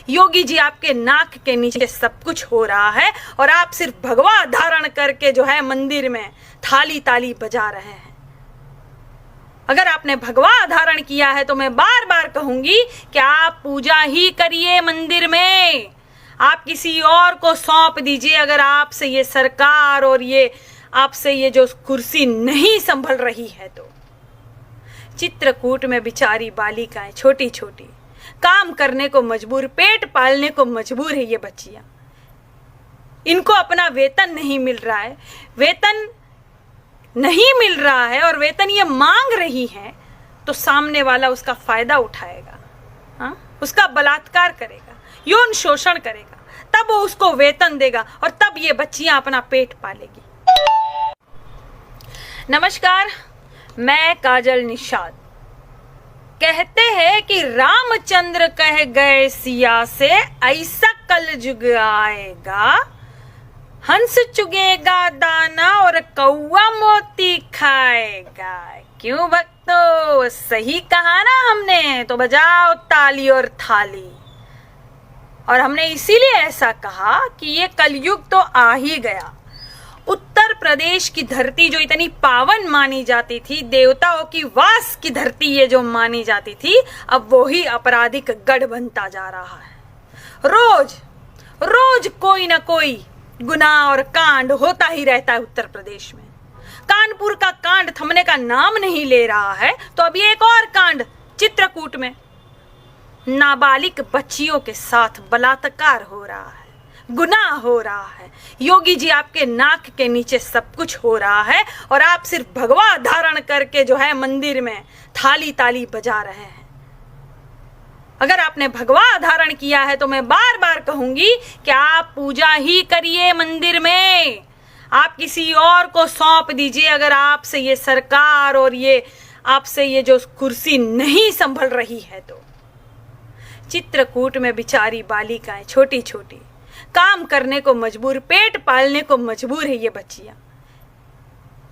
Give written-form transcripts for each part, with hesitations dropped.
योगी जी आपके नाक के नीचे सब कुछ हो रहा है और आप सिर्फ भगवा धारण करके जो है मंदिर में थाली ताली बजा रहे हैं। अगर आपने भगवा धारण किया है तो मैं बार बार कहूंगी कि आप पूजा ही करिए मंदिर में, आप किसी और को सौंप दीजिए। अगर आपसे ये सरकार और ये आपसे ये जो कुर्सी नहीं संभल रही है तो चित्रकूट में बेचारी बालिकाएं छोटी छोटी काम करने को मजबूर, पेट पालने को मजबूर है ये बच्चियां। इनको अपना वेतन नहीं मिल रहा है, वेतन नहीं मिल रहा है और वेतन ये मांग रही है तो सामने वाला उसका फायदा उठाएगा, हाँ, उसका बलात्कार करेगा, यौन शोषण करेगा, तब वो उसको वेतन देगा और तब ये बच्चियां अपना पेट पालेगी। नमस्कार, मैं काजल निषाद। कहते हैं कि रामचंद्र कह गए सिया से ऐसा कलयुग आएगा, हंस चुगेगा दाना और कौवा मोती खाएगा। क्यों भक्तों, सही कहा ना हमने? तो बजाओ ताली और थाली। और हमने इसीलिए ऐसा कहा कि ये कलयुग तो आ ही गया। उत्तर प्रदेश की धरती जो इतनी पावन मानी जाती थी, देवताओं की वास की धरती ये जो मानी जाती थी, अब वो ही आपराधिक गढ़ बनता जा रहा है। रोज रोज कोई ना कोई गुनाह और कांड होता ही रहता है उत्तर प्रदेश में। कानपुर का कांड थमने का नाम नहीं ले रहा है तो अभी एक और कांड चित्रकूट में नाबालिग बच्चियों के साथ बलात्कार हो रहा है, गुनाह हो रहा है। योगी जी आपके नाक के नीचे सब कुछ हो रहा है और आप सिर्फ भगवा धारण करके जो है मंदिर में थाली ताली बजा रहे हैं। अगर आपने भगवा धारण किया है तो मैं बार बार कहूंगी कि आप पूजा ही करिए मंदिर में, आप किसी और को सौंप दीजिए। अगर आपसे ये सरकार और ये आपसे ये जो कुर्सी नहीं संभल रही है तो चित्रकूट में बेचारी बालिकाएं छोटी छोटी काम करने को मजबूर, पेट पालने को मजबूर है ये बच्चियां।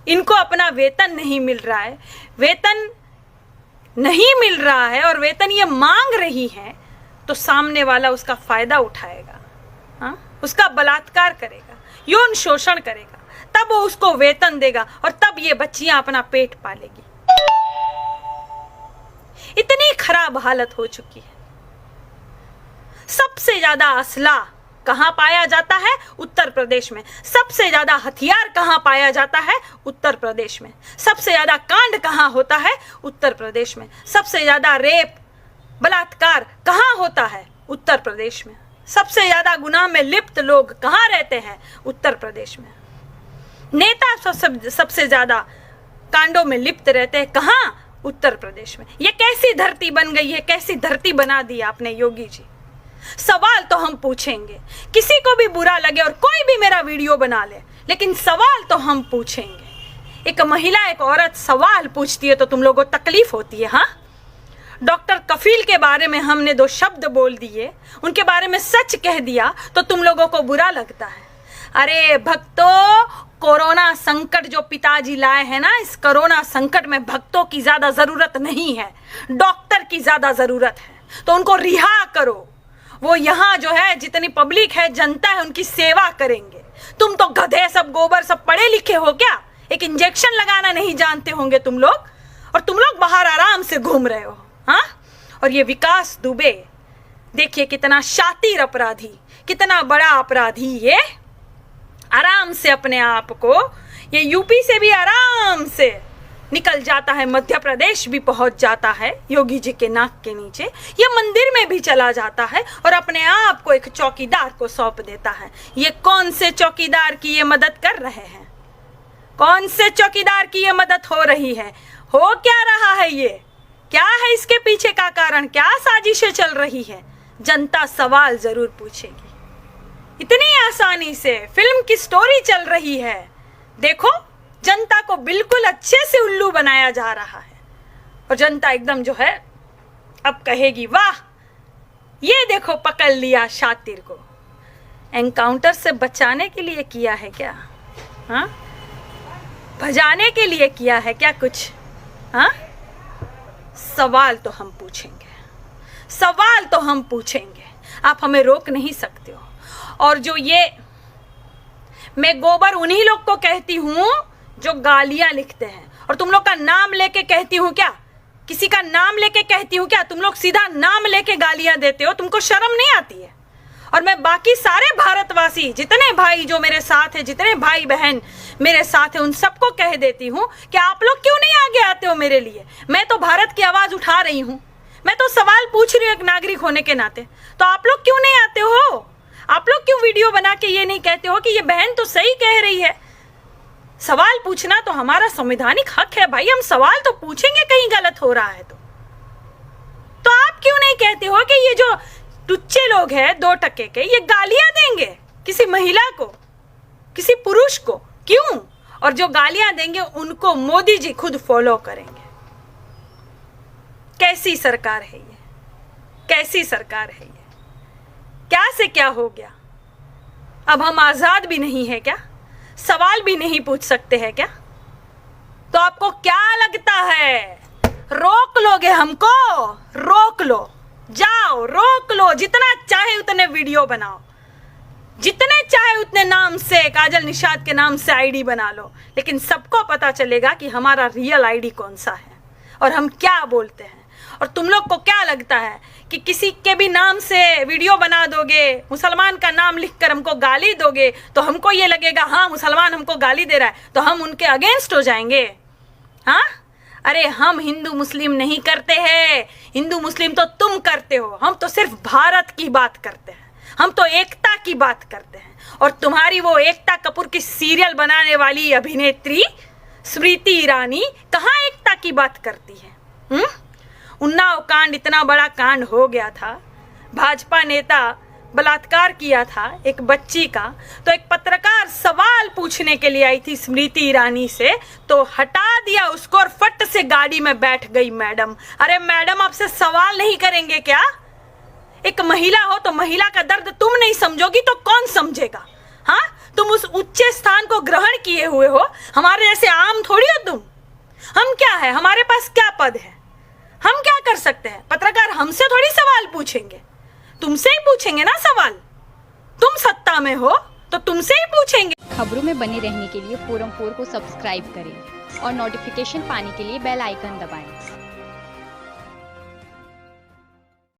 इनको अपना वेतन नहीं मिल रहा है, वेतन नहीं मिल रहा है और वेतन ये मांग रही है तो सामने वाला उसका फायदा उठाएगा, हाँ, उसका बलात्कार करेगा, यौन शोषण करेगा, तब वो उसको वेतन देगा और तब ये बच्चियां अपना पेट पालेगी। इतनी खराब हालत हो चुकी है। सबसे ज्यादा असला कहां पाया जाता है? उत्तर प्रदेश में। सबसे ज्यादा हथियार कहां पाया जाता है? उत्तर प्रदेश में। सबसे ज्यादा कांड कहां होता है? उत्तर प्रदेश में। सबसे ज्यादा रेप बलात्कार कहां होता है? उत्तर प्रदेश में। सबसे ज्यादा गुनाह में लिप्त लोग कहां रहते हैं? उत्तर प्रदेश में। नेता सबसे ज्यादा कांडों में लिप्त रहते हैं कहां? उत्तर प्रदेश में। ये कैसी धरती बन गई है, कैसी धरती बना दी आपने योगी जी? सवाल तो हम पूछेंगे, किसी को भी बुरा लगे और कोई भी मेरा वीडियो बना ले, लेकिन सवाल तो हम पूछेंगे। एक महिला, एक औरत सवाल पूछती है तो तुम लोगों को तकलीफ होती है, हाँ? डॉक्टर कफील के बारे में हमने 2 शब्द बोल दिए, उनके बारे में सच कह दिया तो तुम लोगों को बुरा लगता है। अरे भक्तों, कोरोना संकट जो पिताजी लाए हैं ना, इस कोरोना संकट में भक्तों की ज्यादा जरूरत नहीं है, डॉक्टर की ज्यादा जरूरत है। तो उनको रिहा करो। वो यहाँ जो है जितनी पब्लिक है, जनता है, उनकी सेवा करेंगे। तुम तो गधे सब, गोबर सब पढ़े लिखे हो क्या? एक इंजेक्शन लगाना नहीं जानते होंगे तुम लोग, और तुम लोग बाहर आराम से घूम रहे हो, हाँ? और ये विकास दुबे देखिए कितना शातिर अपराधी, कितना बड़ा अपराधी, ये आराम से अपने आप को, ये यूपी से भी आराम से निकल जाता है, मध्य प्रदेश भी पहुंच जाता है योगी जी के नाक के नीचे, ये मंदिर में भी चला जाता है और अपने आप को एक चौकीदार को सौंप देता है। ये कौन से चौकीदार की ये मदद कर रहे हैं? कौन से चौकीदार की ये मदद हो रही है? हो क्या रहा है ये? क्या है इसके पीछे का कारण? क्या साजिशें चल रही है? जनता सवाल जरूर पूछेगी। इतनी आसानी से फिल्म की स्टोरी चल रही है, देखो जनता को बिल्कुल अच्छे से उल्लू बनाया जा रहा है और जनता एकदम जो है अब कहेगी वाह, ये देखो पकड़ लिया शातिर को। एनकाउंटर से बचाने के लिए किया है क्या? हाँ, भजाने के लिए किया है क्या कुछ? हाँ, सवाल तो हम पूछेंगे, सवाल तो हम पूछेंगे। आप हमें रोक नहीं सकते हो। और जो ये मैं गोबर उन्हीं लोग को कहती हूँ जो गालियां लिखते हैं, और तुम लोग का नाम लेके कहती हूँ क्या? किसी का नाम लेके कहती हूँ क्या? तुम लोग सीधा नाम लेके गालियां देते हो, तुमको शर्म नहीं आती है? और मैं बाकी सारे भारतवासी, जितने भाई जो मेरे साथ है, जितने भाई बहन मेरे साथ है, उन सबको कह देती हूँ कि आप लोग क्यों नहीं आगे आते हो मेरे लिए? मैं तो भारत की आवाज उठा रही हूँ, मैं तो सवाल पूछ रही हूँ एक नागरिक होने के नाते, तो आप लोग क्यों नहीं आते हो? आप लोग क्यों वीडियो बना के ये नहीं कहते हो कि ये बहन तो सही कह रही है? सवाल पूछना तो हमारा संवैधानिक हक है भाई, हम सवाल तो पूछेंगे कहीं गलत हो रहा है तो आप क्यों नहीं कहते हो कि ये जो टुच्चे लोग हैं 2 टके के, ये गालियां देंगे किसी महिला को, किसी पुरुष को? क्यों? और जो गालियां देंगे उनको मोदी जी खुद फॉलो करेंगे। कैसी सरकार है ये? कैसी सरकार है ये? क्या से क्या हो गया? अब हम आजाद भी नहीं है क्या? सवाल भी नहीं पूछ सकते हैं क्या? तो आपको क्या लगता है रोक लोगे हमको? रोक लो, जाओ रोक लो, जितना चाहे उतने वीडियो बनाओ, जितने चाहे उतने नाम से काजल निषाद के नाम से आईडी बना लो, लेकिन सबको पता चलेगा कि हमारा रियल आईडी कौन सा है और हम क्या बोलते हैं। और तुम लोग को क्या लगता है कि किसी के भी नाम से वीडियो बना दोगे, मुसलमान का नाम लिखकर हमको गाली दोगे, तो हमको ये लगेगा हाँ मुसलमान हमको गाली दे रहा है, तो हम उनके अगेंस्ट हो जाएंगे? हाँ, अरे हम हिंदू मुस्लिम नहीं करते हैं, हिंदू मुस्लिम तो तुम करते हो, हम तो सिर्फ भारत की बात करते हैं, हम तो एकता की बात करते हैं। और तुम्हारी वो एकता कपूर की सीरियल बनाने वाली अभिनेत्री स्मृति ईरानी कहाँ एकता की बात करती है? उन्नाव कांड इतना बड़ा कांड हो गया था, भाजपा नेता बलात्कार किया था एक बच्ची का, तो एक पत्रकार सवाल पूछने के लिए आई थी स्मृति ईरानी से, तो हटा दिया उसको और फट से गाड़ी में बैठ गई मैडम। अरे मैडम, आपसे सवाल नहीं करेंगे क्या? एक महिला हो तो महिला का दर्द तुम नहीं समझोगी तो कौन समझेगा? हाँ, तुम उस उच्च स्थान को ग्रहण किए हुए हो, हमारे जैसे आम थोड़ी हो तुम। हम क्या है, हमारे पास क्या पद है, हम क्या कर सकते हैं? पत्रकार हमसे थोड़ी सवाल पूछेंगे, तुमसे ही पूछेंगे ना सवाल। तुम सत्ता में हो तो तुमसे ही पूछेंगे। खबरों में बने रहने के लिए फोरम 4 को सब्सक्राइब करें और नोटिफिकेशन पाने के लिए बेल आइकन दबाएं।